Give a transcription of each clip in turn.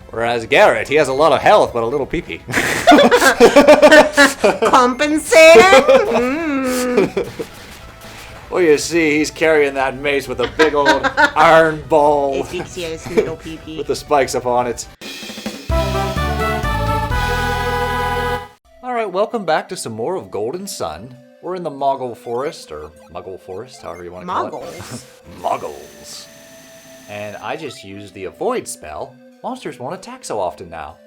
Whereas Garrett, he has a lot of health, but a little pee-pee. Compensating? Well, you see, he's carrying that mace with a big old iron ball It's because he has little pee-pee. with the spikes upon it. Alright, welcome back to some more of Golden Sun. We're in the Mogall Forest, or Mogall Forest, however you want to call it. Moggles. And I just used the avoid spell. Monsters won't attack so often now.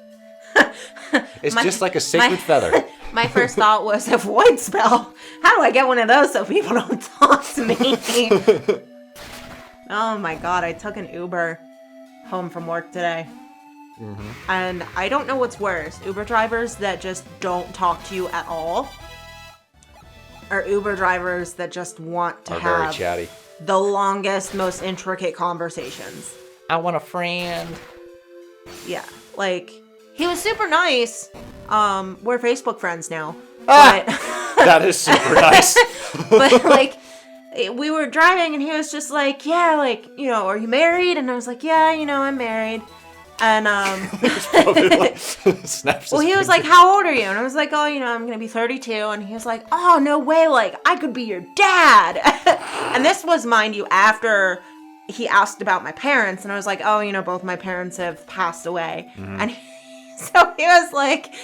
It's just like a sacred feather. My first thought was avoid spell. How do I get one of those so people don't talk to me? Oh my god, I took an Uber home from work today. Mm-hmm. And I don't know what's worse. Uber drivers that just don't talk to you at all. Or Uber drivers that just want to have very chatty. The longest, most intricate conversations. I want a friend. Yeah, like, he was super nice. We're Facebook friends now. Ah, but that is super nice. But, like, we were driving and he was just like, yeah, like, you know, are you married? And I was like, yeah, you know, I'm married. And, Snaps well, he was like, how old are you? And I was like, oh, you know, I'm going to be 32. And he was like, oh, no way. Like, I could be your dad. And this was, mind you, after he asked about my parents. And I was like, oh, you know, both my parents have passed away. Mm-hmm. And so he was like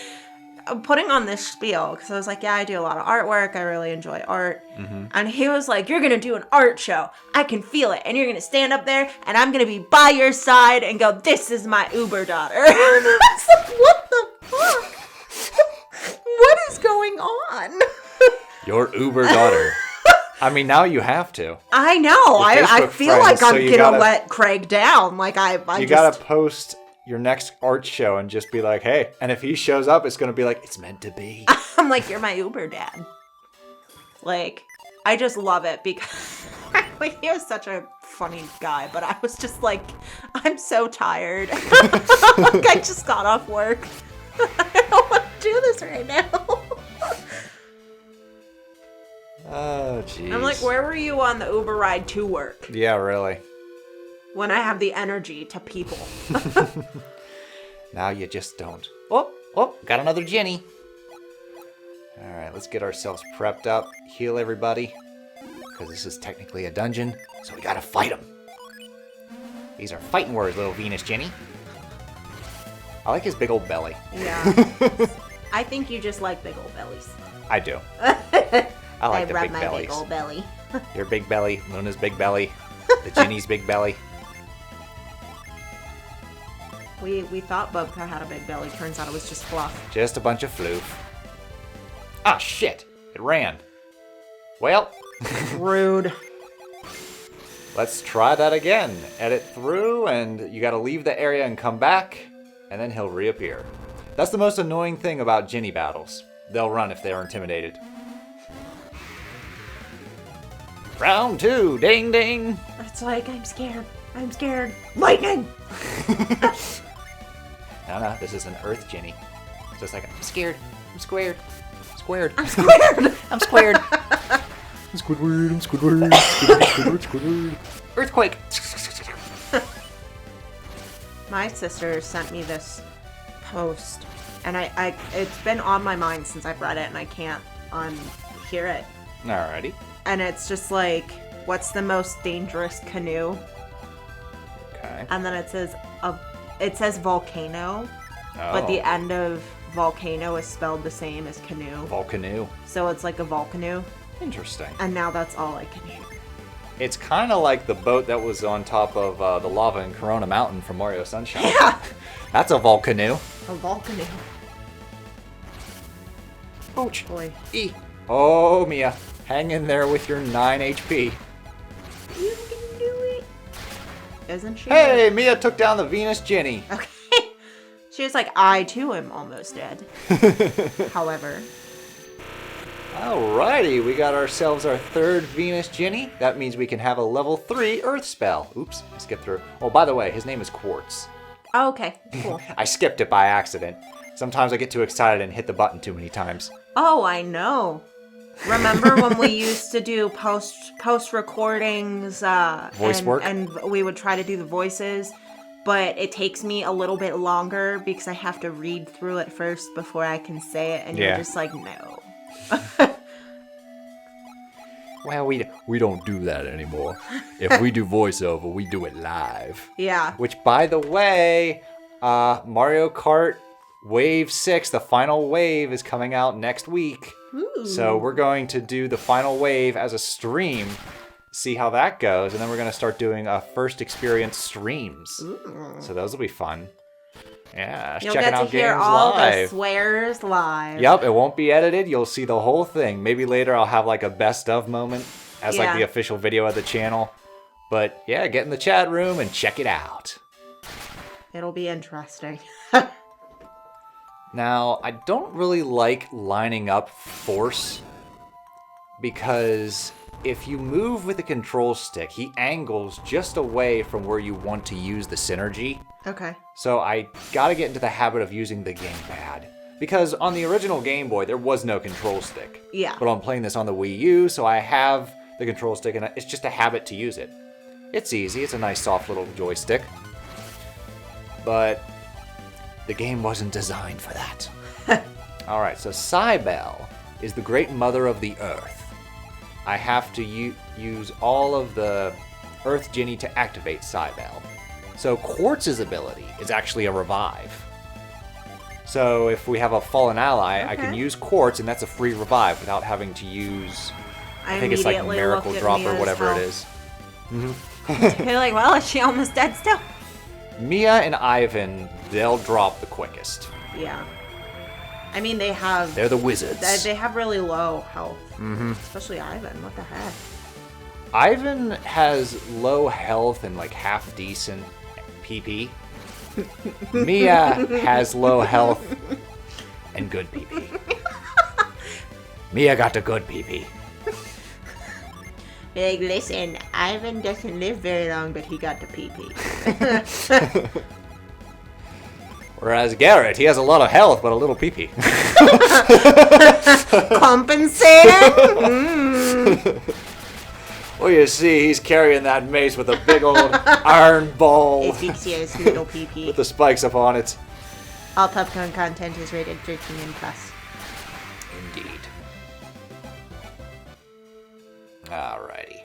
putting on this spiel. Because I was like, yeah, I do a lot of artwork. I really enjoy art. Mm-hmm. And he was like, you're going to do an art show. I can feel it. And you're going to stand up there. And I'm going to be by your side and go, this is my Uber daughter. And I was like, what the fuck? What is going on? Your Uber daughter. I mean, now you have to. I know. I feel like I'm going to let Craig down. Like, you got to post your next art show and just be like, hey. And if he shows up, it's going to be like, it's meant to be. I'm like, you're my Uber dad. Like, I just love it because like, he was such a funny guy. But I was just like, I'm so tired. Like, I just got off work. I don't want to do this right now. Oh, jeez. I'm like, where were you on the Uber ride to work? Yeah, really. When I have the energy to people. Now you just don't. Oh, got another Djinni. Alright, let's get ourselves prepped up. Heal everybody. Because this is technically a dungeon, so we gotta fight them. These are fighting words, little Venus Djinni. I like his big old belly. Yeah. I think you just like big old bellies. I do. I like the big bellies. Big old belly. Your big belly, Luna's big belly, the Djinni's big belly. We thought Bubka had a big belly. Turns out it was just fluff. Just a bunch of floof. Ah, shit. It ran. Well. Rude. Let's try that again. Edit through, and you gotta leave the area and come back, and then he'll reappear. That's the most annoying thing about Djinni battles. They'll run if they are intimidated. Round 2, ding ding. It's like, I'm scared. I'm scared. Lightning! No, this is an Earth Djinni. So it's like, I'm scared. I'm squared. Squared. I'm squared. I'm squared. I'm Squidward. I'm Squidward. Squidward. Earthquake. My sister sent me this post, and it's been on my mind since I've read it, and I can't unhear it. Alrighty. And it's just like, what's the most dangerous canoe? Okay. And then it says volcano, but the end of volcano is spelled the same as canoe. Volcanoe. So it's like a volcanoe. Interesting. And now that's all I can hear. It's kind of like the boat that was on top of the lava in Corona Mountain from Mario Sunshine. Yeah. That's a volcanoe. A volcanoe. Ouch. Boy. E. Oh, Mia. Hang in there with your 9 HP. You can do it. Isn't she? Hey, Mia took down the Venus Djinni. Okay. She was like, I too am almost dead. However. Alrighty, we got ourselves our 3rd Venus Djinni. That means we can have a level 3 Earth spell. Oops, I skipped through. Oh, by the way, his name is Quartz. Oh, okay, cool. I skipped it by accident. Sometimes I get too excited and hit the button too many times. Oh, I know. Remember when we used to do post recordings, voice work, and we would try to do the voices, but it takes me a little bit longer because I have to read through it first before I can say it, and you're just like, no. Well, we don't do that anymore. If we do voiceover, we do it live. Yeah. Which, by the way, Mario Kart Wave 6, the final wave, is coming out next week. Ooh. So we're going to do the final wave as a stream, see how that goes, and then we're going to start doing first experience streams. Ooh. So those will be fun. Yeah, You'll checking get to out hear games all the live. swears live. Yep, it won't be edited. You'll see the whole thing. Maybe later I'll have like a best of moment as like the official video of the channel. But yeah, get in the chat room and check it out. It'll be interesting. Now, I don't really like lining up force because if you move with the control stick, he angles just away from where you want to use the synergy. Okay. So I gotta get into the habit of using the gamepad. Because on the original Game Boy, there was no control stick. Yeah. But I'm playing this on the Wii U, so I have the control stick, and it's just a habit to use it. It's easy, it's a nice soft little joystick. But the game wasn't designed for that. Alright, so Cybele is the great mother of the Earth. I have to use all of the Earth Djinni to activate Cybele. So Quartz's ability is actually a revive. So if we have a fallen ally, I can use Quartz, and that's a free revive without having to use, I think it's like Miracle Drop or whatever it is. Mm-hmm. You're like, well, is she almost dead still? Mia and Ivan, they'll drop the quickest. Yeah. I mean, they're the wizards. They have really low health. Mm-hmm. Especially Ivan. What the heck? Ivan has low health and like half decent PP. Mia has low health and good PP. Mia got the good PP. Like, listen, Ivan doesn't live very long, but he got the PP. Whereas Garrett, he has a lot of health, but a little PP. Compensating? Mm. Well, you see, he's carrying that mace with a big old iron ball. It thinks he has little PP. With the spikes upon it. All Pupcorn content is rated 13 and plus. Indeed. Alrighty.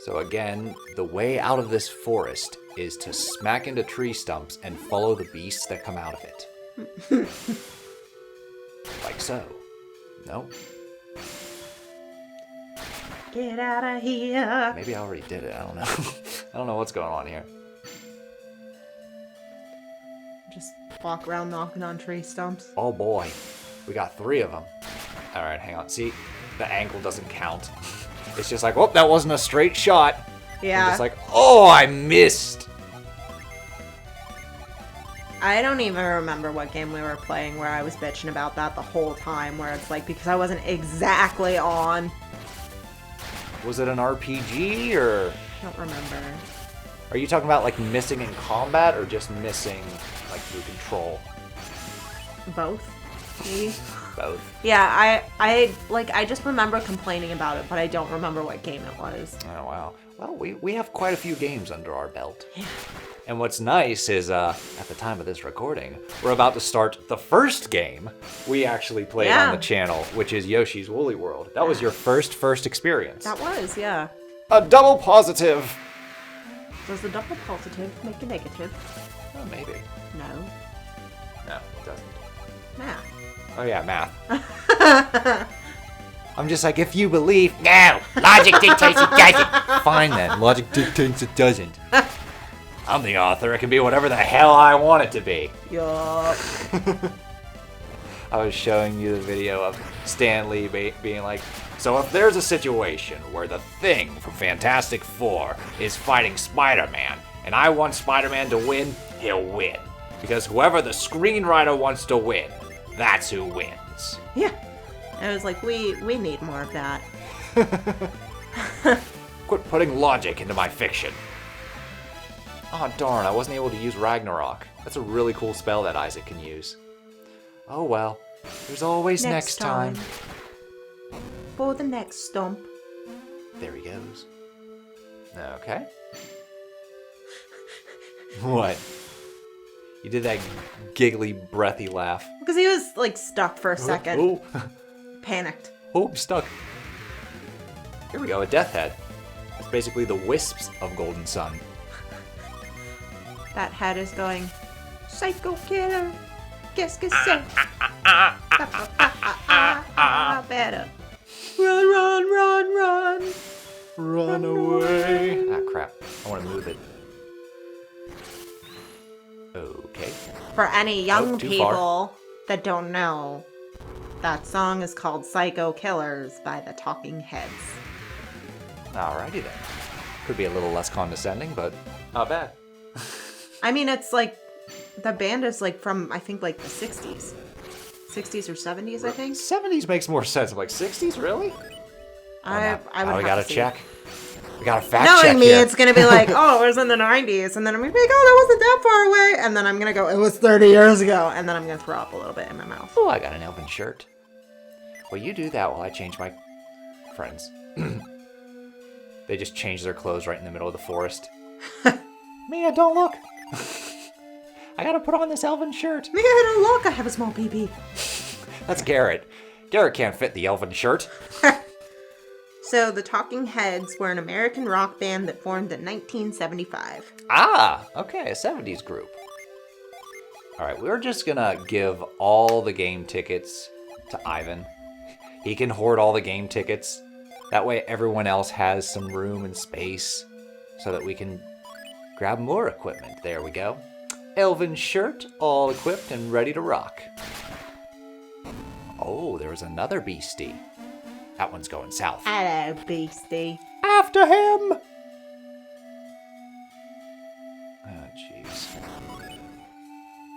So again, the way out of this forest is to smack into tree stumps and follow the beasts that come out of it. Like so. No? Get out of here. Maybe I already did it. I don't know. I don't know what's going on here. Just walk around knocking on tree stumps. Oh boy. We got 3 of them. Alright, hang on. See, the angle doesn't count. It's just like, oh, that wasn't a straight shot. Yeah. It's like, oh, I missed. I don't even remember what game we were playing where I was bitching about that the whole time, where it's like, because I wasn't exactly on. Was it an RPG, or? I don't remember. Are you talking about, like, missing in combat, or just missing, like, through control? Both, maybe? Both. Yeah, I just remember complaining about it, but I don't remember what game it was. Oh, wow. Well, we have quite a few games under our belt. Yeah. And what's nice is, at the time of this recording, we're about to start the first game we actually played on the channel, which is Yoshi's Woolly World. That was your first experience. That was, yeah. A double positive! Does the double positive make a negative? Oh, maybe. No. No, it doesn't. Math. Oh yeah, math. I'm just like, if you believe... No! Logic dictates it doesn't! Fine then, logic dictates it doesn't. I'm the author, it can be whatever the hell I want it to be. Yup. I was showing you the video of Stan Lee being like, so if there's a situation where the Thing from Fantastic Four is fighting Spider-Man, and I want Spider-Man to win, he'll win. Because whoever the screenwriter wants to win, that's who wins. Yeah. I was like, we need more of that. Quit putting logic into my fiction. Oh darn, I wasn't able to use Ragnarok. That's a really cool spell that Isaac can use. Oh well, there's always next time. For the next stump. There he goes. Okay. What? You did that giggly, breathy laugh. Because he was, like, stuck for a second. Oh. Panicked. Oh, I'm stuck. Here we go, a death head. It's basically the wisps of Golden Sun. That head is going, Psycho Killer. Qu'est-ce que c'est? Better. Run, run, run, run. Run away. Ah, crap. I want to move it. Okay. For any young too people far. that don't know, that song is called Psycho Killers by the Talking Heads. Alrighty then. Could be a little less condescending, but not bad. I mean, it's like, the band is like from, I think, like the 60s. 60s or 70s, I think. 70s makes more sense. I'm like, 60s? Really? I would we have gotta to see. check. We gotta fact check Knowing me, here. it's going to be like, oh, it was in the 90s. And then I'm going to be like, oh, that wasn't that far away. And then I'm going to go, it was 30 years ago. And then I'm going to throw up a little bit in my mouth. Oh, I got an elven shirt. Well, you do that while I change my friends. They just change their clothes right in the middle of the forest. Mia, don't look. I gotta put on this elven shirt. Mia, don't look. I have a small BB. That's Garrett. Garrett can't fit the elven shirt. So, the Talking Heads were an American rock band that formed in 1975. Ah, okay, a 70s group. Alright, we're just gonna give all the game tickets to Ivan. He can hoard all the game tickets. That way everyone else has some room and space so that we can grab more equipment. There we go. Elven shirt, all equipped and ready to rock. Oh, there was another beastie. That one's going south. Hello, beastie. After him! Oh, jeez.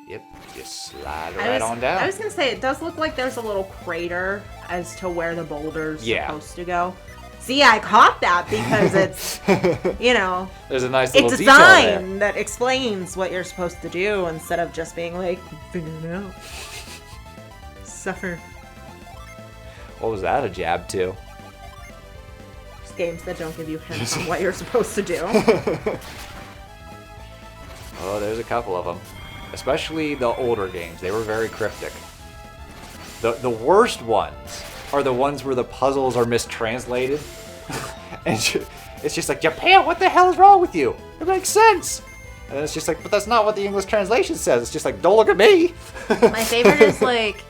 Yep, just slide right on down. I was going to say, it does look like there's a little crater as to where the boulder's supposed to go. See, I caught that because it's, you know, There's a nice a little detail there. design that explains what you're supposed to do instead of just being like, figure it out. Suffer. What was that a jab to? Just games that don't give you hints on what you're supposed to do. Oh, there's a couple of them. Especially the older games. They were very cryptic. The worst ones are the ones where the puzzles are mistranslated. And it's just like, Japan, what the hell is wrong with you? It makes sense. And it's just like, but that's not what the English translation says. It's just like, don't look at me. My favorite is like,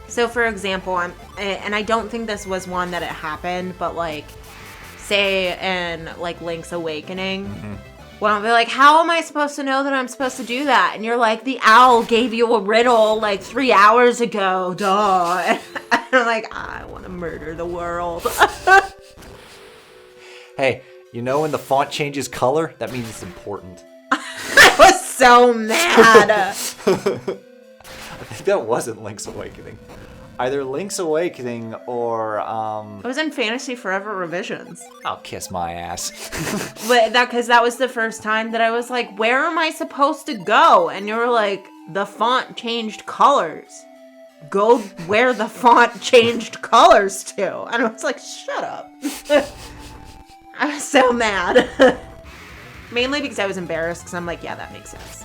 so for example, and I don't think this was one that it happened, but like, say in like Link's Awakening, when I'll be like, how am I supposed to know that I'm supposed to do that? And you're like, the owl gave you a riddle like 3 hours ago, duh. And I'm like, I want to murder the world. Hey, you know when the font changes color? That means it's important. I was so mad. I think that wasn't Link's Awakening. Either Link's Awakening or, I was in Fantasy Forever Revisions. I'll kiss my ass. But because that was the first time that I was like, where am I supposed to go? And you were like, the font changed colors. Go where the font changed colors to. And I was like, shut up. I was so mad. Mainly because I was embarrassed because I'm like, yeah, that makes sense.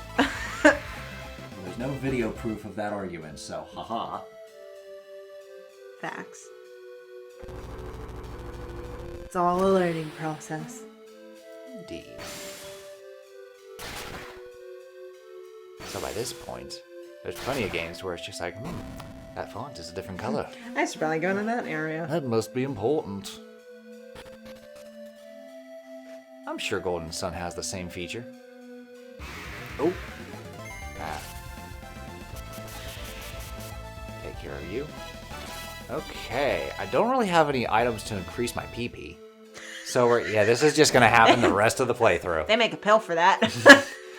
There's no video proof of that argument, so haha. Facts. It's all a learning process. Indeed. So by this point, there's plenty of games where it's just like, that font is a different color. I should probably go into that area. That must be important. I'm sure Golden Sun has the same feature. Oh. Ah. Take care of you. Okay, I don't really have any items to increase my PP. So this is just gonna happen the rest of the playthrough. They make a pill for that.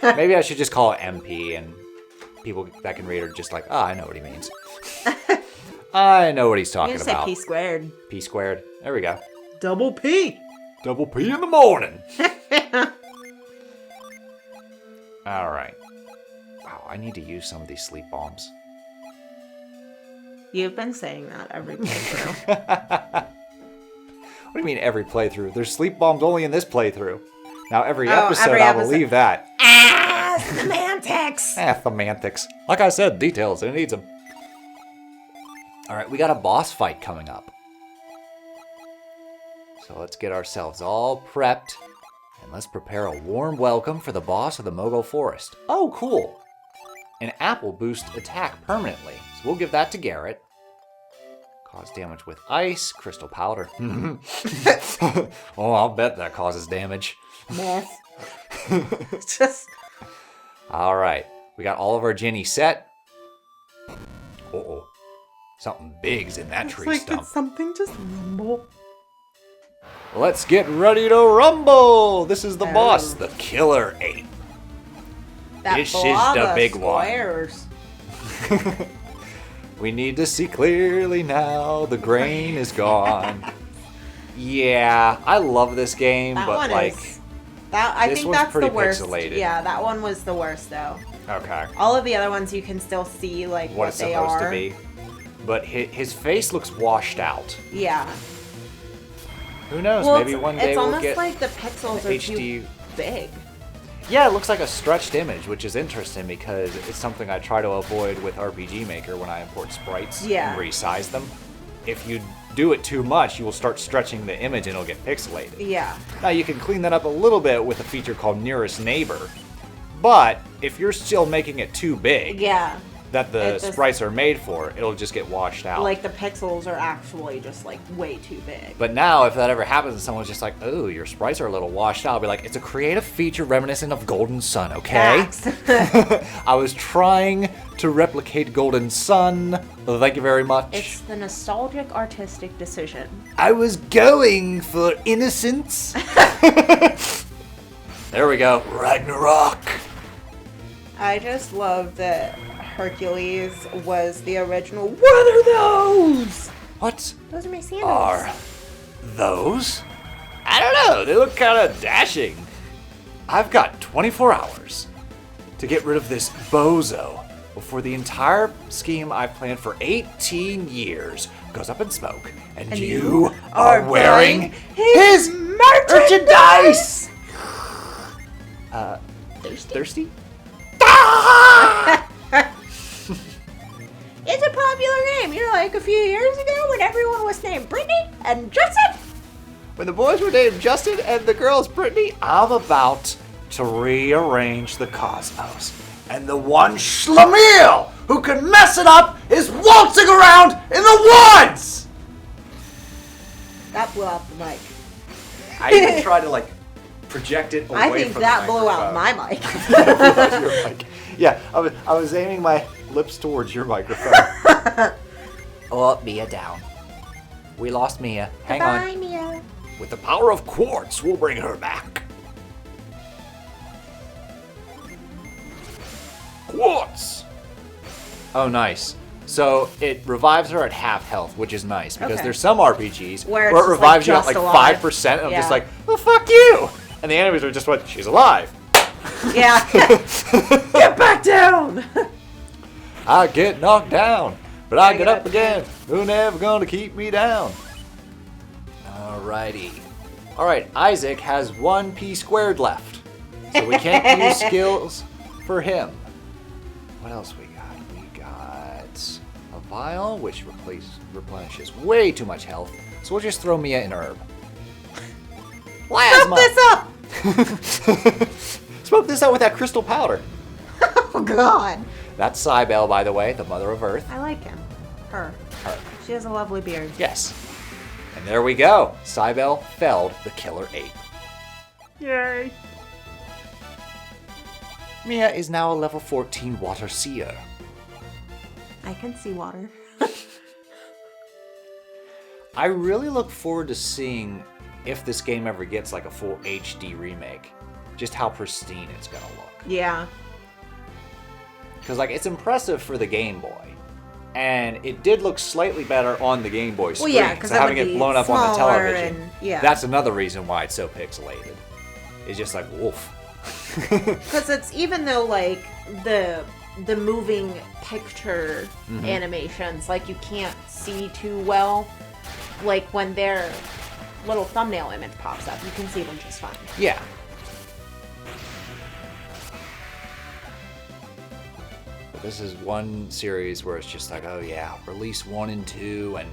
Maybe I should just call it MP, and people that can read are just like, I know what he means. I know what he's talking You just say about. P squared. P squared. There we go. Double P. Double P in the morning. All right. Wow, I need to use some of these sleep bombs. You've been saying that every playthrough. What do you mean every playthrough? There's sleep bombs only in this playthrough. Now every Oh, episode, every I episode. believe that. Semantics. Semantics. Like I said, details. It needs them. All right, we got a boss fight coming up. So let's get ourselves all prepped. And let's prepare a warm welcome for the boss of the Mogall Forest. Oh, cool. An apple boosts attack permanently. So we'll give that to Garrett. Cause damage with ice, crystal powder. Oh, I'll bet that causes damage. Yes. Just. All right. We got all of our Djinni set. Uh-oh. Something big's in that tree stump. Did something just rumble? Let's get ready to rumble! This is the boss, the Killer Ape. This is the big squares. one. We need to see clearly now. The grain is gone. Yeah, I love this game, That but one like is, I this think one's that's pretty the worst. pixelated. Yeah, that one was the worst though. Okay. All of the other ones you can still see like What what it's they supposed are. to be. But his face looks washed out. Yeah. Who knows? Well, Maybe one day it's we'll almost get like the pixels are HD. too big. Yeah, it looks like a stretched image, which is interesting because it's something I try to avoid with RPG Maker when I import sprites Yeah. and resize them. If you do it too much, you will start stretching the image and it'll get pixelated. Yeah. Now you can clean that up a little bit with a feature called Nearest Neighbor, but if you're still making it too big, Yeah. that the It just- sprites are made for, it'll just get washed out. Like the pixels are actually just like way too big. But now, if that ever happens and someone's just like, oh, your sprites are a little washed out, I'll be like, it's a creative feature reminiscent of Golden Sun, okay? Facts. I was trying to replicate Golden Sun. Thank you very much. It's the nostalgic artistic decision. I was going for innocence. There we go. Ragnarok. I just love that Hercules was the original. What are those? What Those are my sandals. are those? I don't know. They look kind of dashing. I've got 24 hours to get rid of this bozo before the entire scheme I've planned for 18 years goes up in smoke, and you are wearing his merchandise. Thirsty? It's a popular name. You know, like a few years ago when everyone was named Brittany and Justin. When the boys were named Justin and the girls Brittany, I'm about to rearrange the cosmos. And the one Schlemiel who can mess it up is waltzing around in the woods! That blew out the mic. I even tried to project it away I think from that the blew out microphone. my mic. Your mic. Yeah, I was aiming my lips towards your microphone. Oh, Mia down. We lost Mia. Hang Bye, on. Mia. With the power of Quartz, we'll bring her back. Quartz! Oh, nice. So it revives her at half health, which is nice because Okay. there's some RPGs Where where it's it just, revives you at just alive. 5%, and I'm just Yeah. like, well, fuck you! And the enemies are just what? She's alive. Yeah. Get back down. I get knocked down, but I I get get up up again. Who never gonna keep me down? Alrighty. Alright, Isaac has 1 P squared left. So we can't use skills for him. What else we got? We got a vial, which replenishes way too much health. So we'll just throw Mia an herb. Plasma! This up. Smoke this out with that crystal powder. Oh God. That's Cybele, by the way, the mother of Earth. I like him. Her. Her. She has a lovely beard. Yes. And there we go. Cybele felled the Killer Ape. Yay. Mia is now a level 14 water seer. I can see water. I really look forward to seeing if this game ever gets like a full HD remake. Just how pristine it's gonna look. Yeah. Because it's impressive for the Game Boy. And it did look slightly better on the Game Boy screen. Well, yeah, because having it blown up on the television. And, yeah. That's another reason why it's so pixelated. It's just like, woof. Because it's even though the moving picture animations you can't see too well, when their little thumbnail image pops up, you can see them just fine. Yeah. this is one series where it's just like, oh yeah, release 1 and 2 and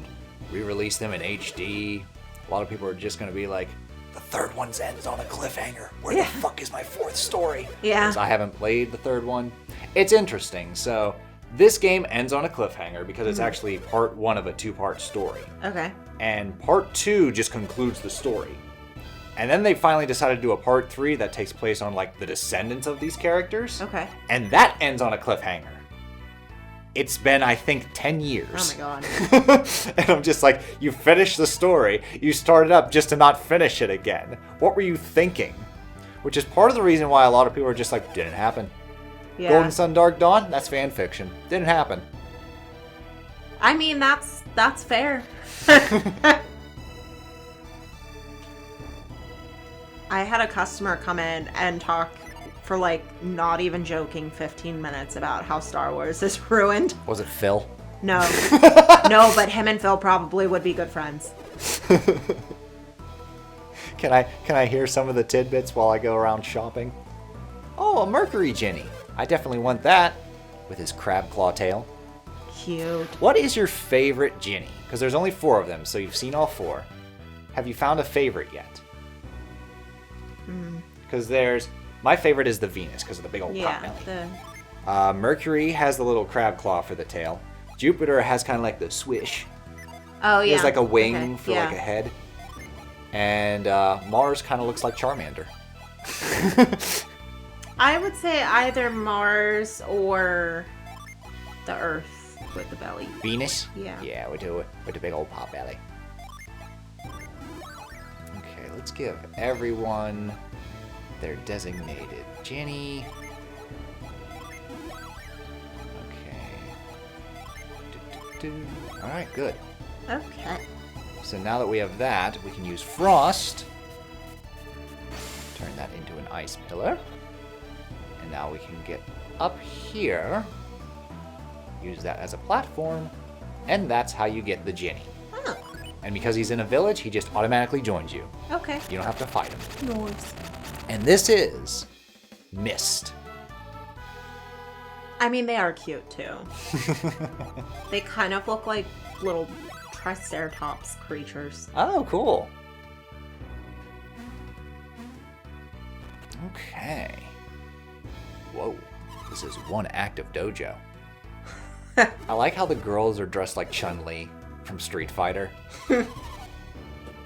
re-release them in HD. A lot of people are just going to be like, the third one ends on a cliffhanger. Where the fuck is my 4th story? Yeah. Because I haven't played the 3rd one. It's interesting. So this game ends on a cliffhanger because it's actually part 1 of a 2-part story. Okay. And part 2 just concludes the story. And then they finally decided to do a part 3 that takes place on like the descendants of these characters. Okay. And that ends on a cliffhanger. It's been, I think, 10 years. Oh my god. And I'm just like, you finished the story. You started up just to not finish it again. What were you thinking? Which is part of the reason why a lot of people are just like, didn't happen. Yeah. Golden Sun Dark Dawn? That's fan fiction. Didn't happen. I mean, that's fair. I had a customer come in and talk for like, not even joking, 15 minutes about how Star Wars is ruined. Was it Phil? No. No, but him and Phil probably would be good friends. Can I hear some of the tidbits while I go around shopping? Oh, a Mercury Djinni. I definitely want that. With his crab claw tail. Cute. What is your favorite Djinni? Because there's only 4 of them, so you've seen all 4. Have you found a favorite yet? Because my favorite is the Venus, because of the big old pot belly. Mercury has the little crab claw for the tail. Jupiter has kind of like the swish. Oh, yeah. He has like a wing for like a head. And Mars kind of looks like Charmander. I would say either Mars or the Earth with the belly. Venus? Yeah. Yeah, with the big old pot belly. Okay, let's give everyone their designated Djinni. Okay. Alright, good. Okay. So now that we have that, we can use Frost. Turn that into an ice pillar. And now we can get up here. Use that as a platform. And that's how you get the Djinni. Oh. And because he's in a village, he just automatically joins you. Okay. You don't have to fight him. Nice. And this is Mist. I mean, they are cute too. They kind of look like little Triceratops creatures. Oh, cool. Okay. Whoa. This is one active dojo. I like how the girls are dressed like Chun-Li from Street Fighter.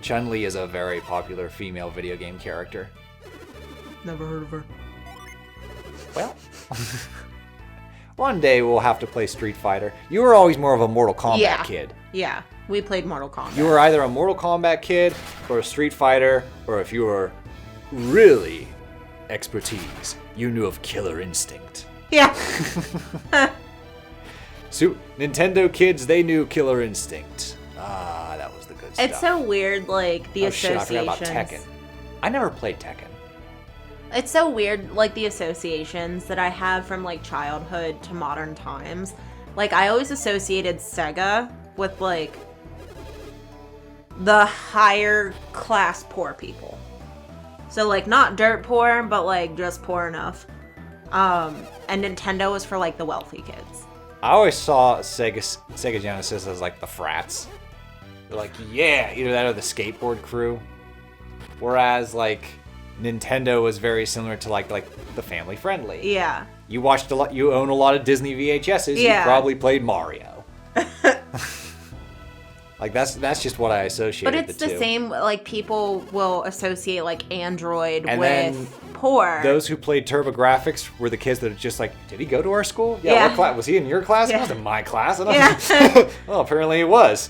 Chun-Li is a very popular female video game character. Never heard of her. Well, one day we'll have to play Street Fighter. You were always more of a Mortal Kombat kid. Yeah, we played Mortal Kombat. You were either a Mortal Kombat kid or a Street Fighter, or if you were really expertise, you knew of Killer Instinct. Yeah. So, Nintendo kids, they knew Killer Instinct. Ah, that was the good stuff. It's so weird, like, the associations. Shit, I forgot about Tekken. I never played Tekken. It's so weird, like, the associations that I have from, like, childhood to modern times. Like, I always associated Sega with, like, the higher class poor people. So, like, not dirt poor, but, like, just poor enough. And Nintendo was for, like, the wealthy kids. I always saw Sega Genesis as, like, the frats. They're like, yeah, either that or the skateboard crew. Whereas, like, Nintendo was very similar to, like the family friendly. Yeah. You watched a lot, you own a lot of Disney VHSs, Yeah. you probably played Mario. Like, that's just what I associated But it's the two. same, like, people will associate, like, Android And with poor. Those who played TurboGrafx were the kids that are just like, did he go to our school? Yeah. What class? Was he in your class? Yeah. He wasn't in my class. And Yeah. Well, apparently he was.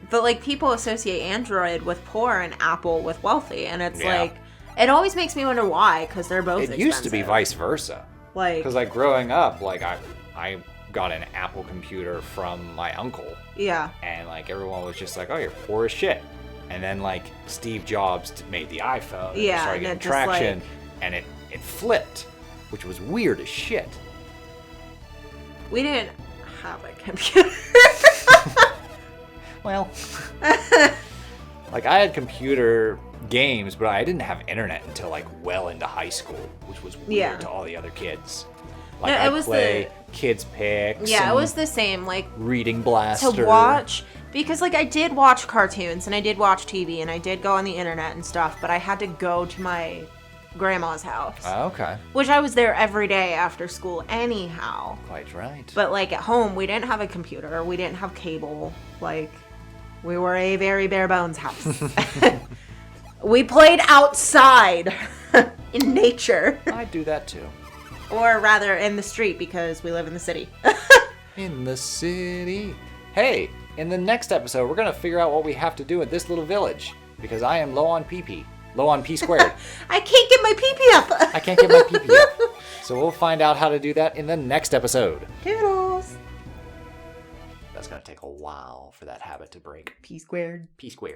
But, like, people associate Android with poor and Apple with wealthy. And it's, Yeah. like, it always makes me wonder why, because they're both It used to be expensive. vice versa. Like, Because, like, growing up, like, I got an Apple computer from my uncle. yeah. And, like, everyone was just like, oh, you're poor as shit. And then, like, Steve Jobs made the iPhone. And Yeah, started and getting it just, traction. like- And it flipped, which was weird as shit. We didn't have a computer. Well, like, I had computer games, but I didn't have internet until, like, well into high school, which was weird Yeah. to all the other kids. Like No, it I'd was play Kids Picks. Yeah, it and was the same. Like, Reading Blaster. to watch, because like I did watch cartoons and I did watch TV and I did go on the internet and stuff, but I had to go to my grandma's house. Okay. Which I was there every day after school anyhow. Quite right. But like at home, we didn't have a computer, we didn't have cable. Like, we were a very bare bones house. We played outside in nature. I do that too. Or rather, in the street, because we live in the city. In the city. Hey, in the next episode, we're going to figure out what we have to do at this little village. Because I am low on PP. Low on P squared. I can't get my pee-pee up. I can't get my PP up. So we'll find out how to do that in the next episode. Toodles. That's going to take a while for that habit to break. P squared. P squared.